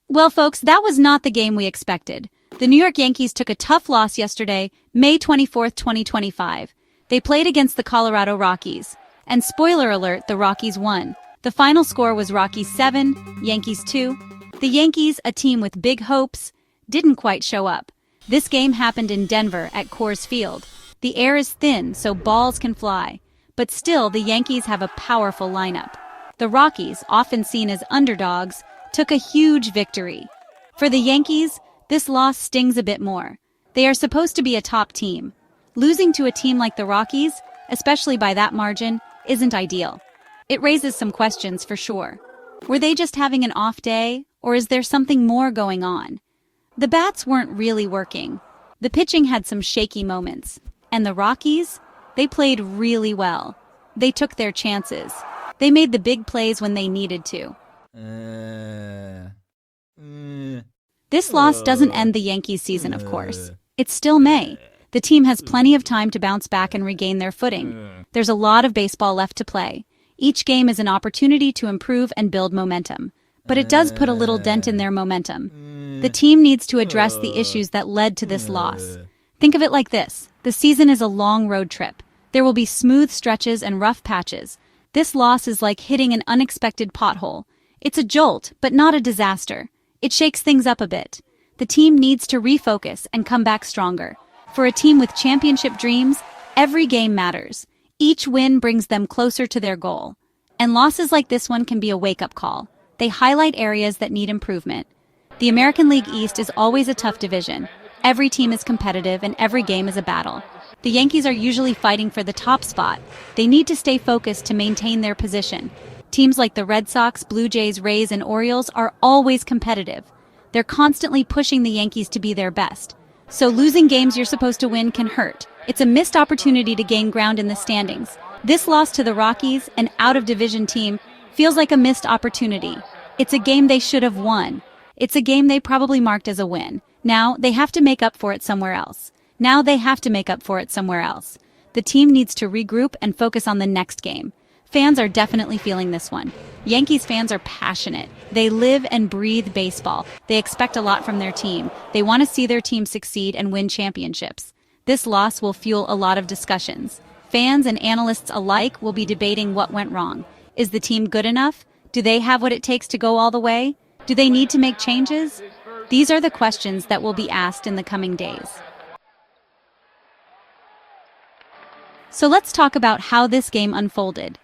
Well, folks, that was not the game we expected. The New York Yankees took a tough loss yesterday, May 24, 2025. They played against the Colorado Rockies. And spoiler alert, the Rockies won. The final score was Rockies 7, Yankees 2. The Yankees, a team with big hopes, didn't quite show up. This game happened in Denver at Coors Field. The air is thin, so balls can fly. But still, the Yankees have a powerful lineup. The Rockies, often seen as underdogs, took a huge victory. For the Yankees, this loss stings a bit more. They are supposed to be a top team. Losing to a team like the Rockies, especially by that margin, isn't ideal. It raises some questions for sure. Were they just having an off day, or is there something more going on? The bats weren't really working. The pitching had some shaky moments. And the Rockies? They played really well. They took their chances. They made the big plays when they needed to. This loss doesn't end the Yankees season, of course. It's still May. The team has plenty of time to bounce back and regain their footing. There's a lot of baseball left to play. Each game is an opportunity to improve and build momentum. But it does put a little dent in their momentum. The team needs to address the issues that led to this loss. Think of it like this. The season is a long road trip. There will be smooth stretches and rough patches. This loss is like hitting an unexpected pothole. It's a jolt, but not a disaster. It shakes things up a bit. The team needs to refocus and come back stronger. For a team with championship dreams, every game matters. Each win brings them closer to their goal. And losses like this one can be a wake-up call. They highlight areas that need improvement. The American League East is always a tough division. Every team is competitive and every game is a battle. The Yankees are usually fighting for the top spot. They need to stay focused to maintain their position. Teams like the Red Sox, Blue Jays, Rays, and Orioles are always competitive. They're constantly pushing the Yankees to be their best. So losing games you're supposed to win can hurt. It's a missed opportunity to gain ground in the standings. This loss to the Rockies, an out-of-division team, feels like a missed opportunity. It's a game they should have won. It's a game they probably marked as a win. Now, they have to make up for it somewhere else. The team needs to regroup and focus on the next game. Fans are definitely feeling this one. Yankees fans are passionate. They live and breathe baseball. They expect a lot from their team. They want to see their team succeed and win championships. This loss will fuel a lot of discussions. Fans and analysts alike will be debating what went wrong. Is the team good enough? Do they have what it takes to go all the way? Do they need to make changes? These are the questions that will be asked in the coming days. So let's talk about how this game unfolded.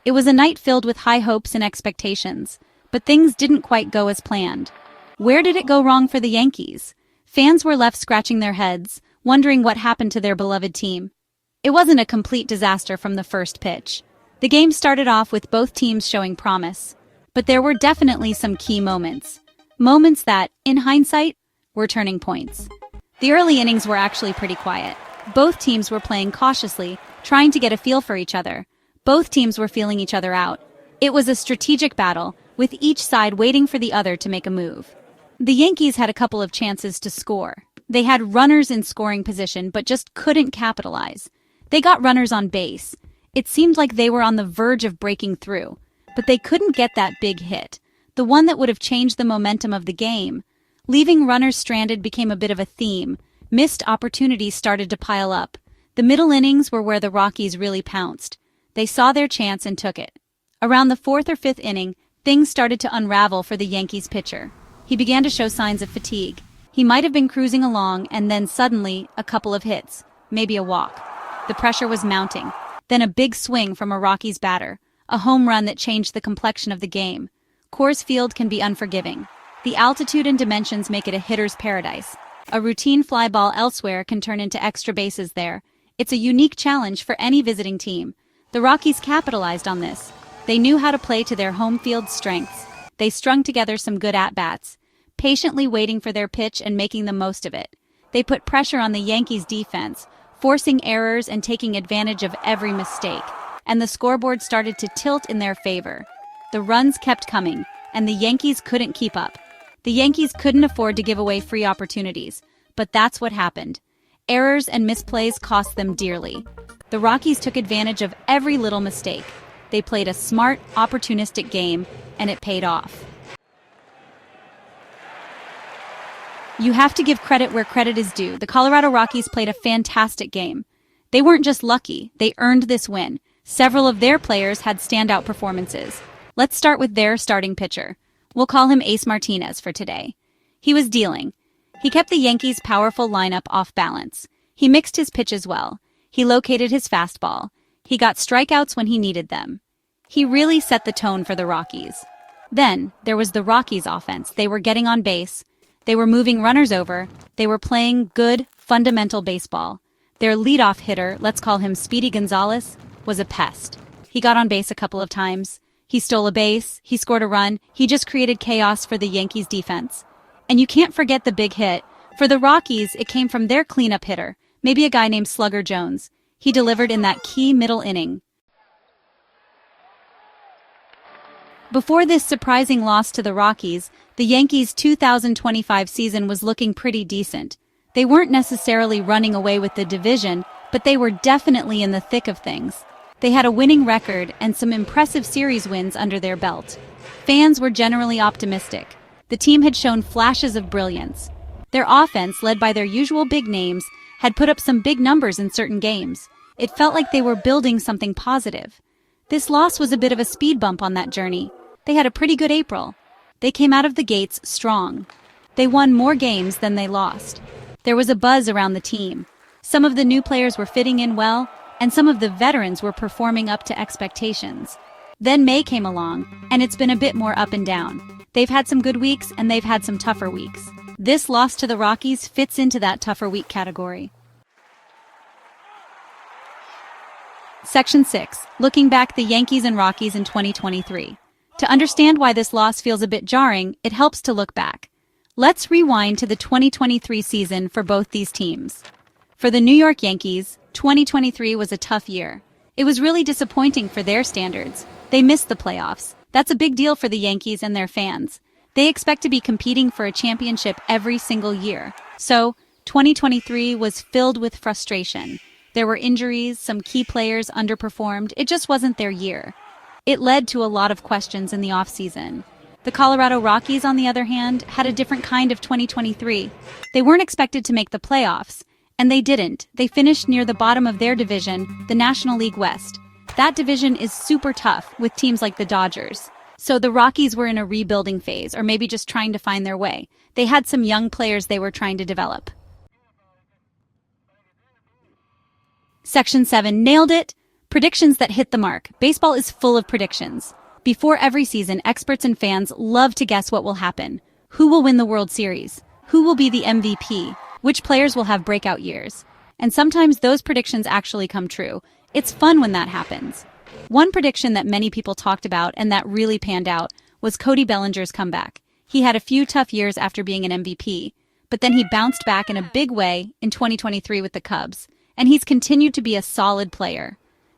It was a night filled with high hopes and expectations, but things didn't quite go as planned. Where did it go wrong for the Yankees? Fans were left scratching their heads, wondering what happened to their beloved team. It wasn't a complete disaster from the first pitch. The game started off with both teams showing promise, but there were definitely some key moments. Moments that, in hindsight, were turning points. The early innings were actually pretty quiet. Both teams were playing cautiously, trying to get a feel for each other. Both teams were feeling each other out. It was a strategic battle, with each side waiting for the other to make a move. The Yankees had a couple of chances to score. They had runners in scoring position, but just couldn't capitalize. They got runners on base. It seemed like they were on the verge of breaking through, but they couldn't get that big hit, the one that would have changed the momentum of the game. Leaving runners stranded became a bit of a theme. Missed opportunities started to pile up. The middle innings were where the Rockies really pounced. They saw their chance and took it. Around the fourth or fifth inning, things started to unravel for the Yankees pitcher. He began to show signs of fatigue. He might have been cruising along, and then suddenly, a couple of hits, maybe a walk. The pressure was mounting. Then a big swing from a Rockies batter, a home run that changed the complexion of the game. Coors Field can be unforgiving. The altitude and dimensions make it a hitter's paradise. A routine fly ball elsewhere can turn into extra bases there. It's a unique challenge for any visiting team. The Rockies capitalized on this. They knew how to play to their home field strengths. They strung together some good at-bats, patiently waiting for their pitch and making the most of it. They put pressure on the Yankees' defense, forcing errors and taking advantage of every mistake. And the scoreboard started to tilt in their favor. The runs kept coming, and the Yankees couldn't keep up. The Yankees couldn't afford to give away free opportunities, but that's what happened. Errors and misplays cost them dearly. The Rockies took advantage of every little mistake. They played a smart, opportunistic game, and it paid off. You have to give credit where credit is due. The Colorado Rockies played a fantastic game. They weren't just lucky, they earned this win. Several of their players had standout performances. Let's start with their starting pitcher. We'll call him Ace Martinez for today. He was dealing. He kept the Yankees' powerful lineup off balance. He mixed his pitches well. He located his fastball. He got strikeouts when he needed them. He really set the tone for the Rockies. Then, there was the Rockies offense. They were getting on base. They were moving runners over. They were playing good, fundamental baseball. Their leadoff hitter, let's call him Speedy Gonzalez, was a pest. He got on base a couple of times. He stole a base. He scored a run. He just created chaos for the Yankees defense. And you can't forget the big hit. For the Rockies, it came from their cleanup hitter, maybe a guy named Slugger Jones. He delivered in that key middle inning. Before this surprising loss to the Rockies, the Yankees' 2025 season was looking pretty decent. They weren't necessarily running away with the division, but they were definitely in the thick of things. They had a winning record and some impressive series wins under their belt. Fans were generally optimistic. The team had shown flashes of brilliance. Their offense, led by their usual big names, had put up some big numbers in certain games. It felt like they were building something positive. This loss was a bit of a speed bump on that journey. They had a pretty good April. They came out of the gates strong. They won more games than they lost. There was a buzz around the team. Some of the new players were fitting in well, and some of the veterans were performing up to expectations. Then May came along, and it's been a bit more up and down. They've had some good weeks, and they've had some tougher weeks. This loss to the Rockies fits into that tougher week category. Section 6. Looking back the Yankees and Rockies in 2023. To understand why this loss feels a bit jarring, it helps to look back. Let's rewind to the 2023 season for both these teams. For the New York Yankees, 2023 was a tough year. It was really disappointing for their standards. They missed the playoffs. That's a big deal for the Yankees and their fans. They expect to be competing for a championship every single year. So, 2023 was filled with frustration. There were injuries, some key players underperformed. It just wasn't their year. It led to a lot of questions in the offseason. The Colorado Rockies, on the other hand, had a different kind of 2023. They weren't expected to make the playoffs, and they didn't. They finished near the bottom of their division, the National League West. That division is super tough with teams like the Dodgers. So the Rockies were in a rebuilding phase, or maybe just trying to find their way. They had some young players they were trying to develop. Section 7. Nailed it! Predictions that hit the mark. Baseball is full of predictions. Before every season, experts and fans love to guess what will happen. Who will win the World Series? Who will be the MVP? Which players will have breakout years? And sometimes those predictions actually come true. It's fun when that happens. One prediction that many people talked about and that really panned out was Cody Bellinger's comeback. He had a few tough years after being an MVP, but then he bounced back in a big way in 2023 with the Cubs, and he's continued to be a solid player.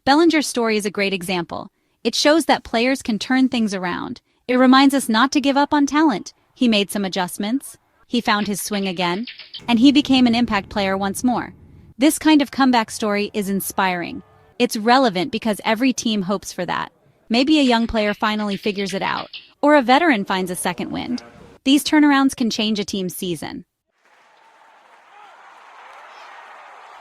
Bellinger's story is a great example. It shows that players can turn things around. It reminds us not to give up on talent. He made some adjustments, he found his swing again, and he became an impact player once more. This kind of comeback story is inspiring. It's relevant because every team hopes for that. Maybe a young player finally figures it out, or a veteran finds a second wind. These turnarounds can change a team's season.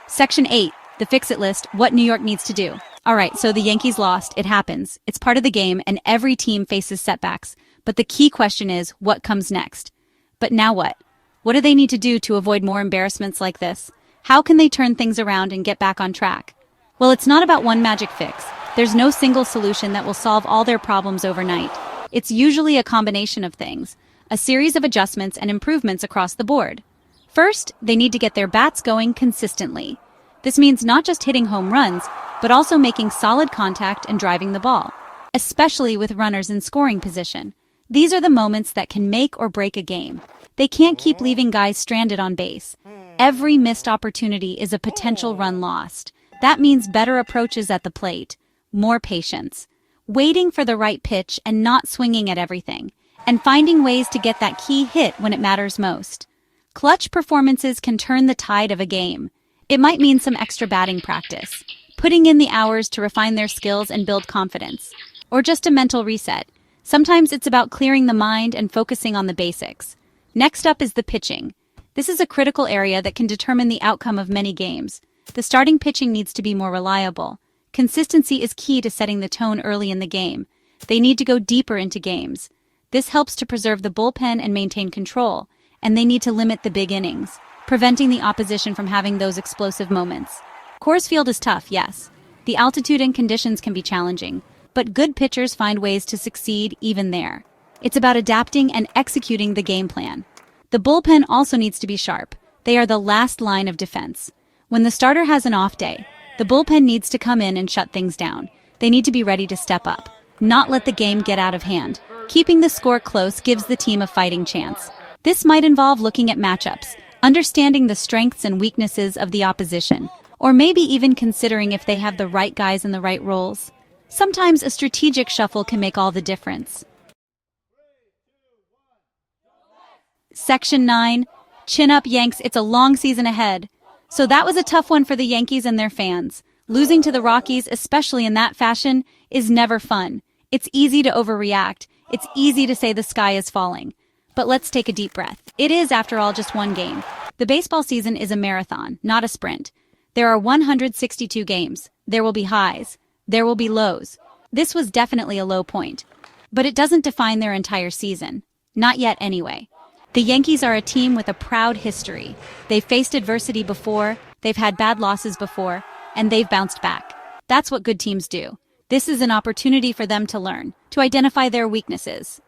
Section 8. The Fix-It List, what New York needs to do. Alright, so the Yankees lost. It happens. It's part of the game, and every team faces setbacks. But the key question is, what comes next? But now what? What do they need to do to avoid more embarrassments like this? How can they turn things around and get back on track? Well, it's not about one magic fix. There's no single solution that will solve all their problems overnight. It's usually a combination of things, a series of adjustments and improvements across the board. First, they need to get their bats going consistently. This means not just hitting home runs, but also making solid contact and driving the ball, especially with runners in scoring position. These are the moments that can make or break a game. They can't keep leaving guys stranded on base. Every missed opportunity is a potential run lost. That means better approaches at the plate, more patience, waiting for the right pitch and not swinging at everything, and finding ways to get that key hit when it matters most. Clutch performances can turn the tide of a game. It might mean some extra batting practice, putting in the hours to refine their skills and build confidence, or just a mental reset. Sometimes it's about clearing the mind and focusing on the basics. Next up is the pitching. This is a critical area that can determine the outcome of many games. The starting pitching needs to be more reliable. Consistency is key to setting the tone early in the game. They need to go deeper into games. This helps to preserve the bullpen and maintain control, and they need to limit the big innings, preventing the opposition from having those explosive moments. Coors Field is tough, yes. The altitude and conditions can be challenging, but good pitchers find ways to succeed even there. It's about adapting and executing the game plan. The bullpen also needs to be sharp. They are the last line of defense. When the starter has an off day, the bullpen needs to come in and shut things down. They need to be ready to step up, not let the game get out of hand. Keeping the score close gives the team a fighting chance. This might involve looking at matchups, understanding the strengths and weaknesses of the opposition, or maybe even considering if they have the right guys in the right roles. Sometimes a strategic shuffle can make all the difference. Section 9. Chin up, Yanks. It's a long season ahead. So that was a tough one for the Yankees and their fans. Losing to the Rockies, especially in that fashion, is never fun. It's easy to overreact. It's easy to say the sky is falling. But let's take a deep breath. It is, after all, just one game. The baseball season is a marathon, not a sprint. There are 162 games. There will be highs. There will be lows. This was definitely a low point. But it doesn't define their entire season. Not yet, anyway. The Yankees are a team with a proud history. They've faced adversity before, they've had bad losses before, and they've bounced back. That's what good teams do. This is an opportunity for them to learn, to identify their weaknesses,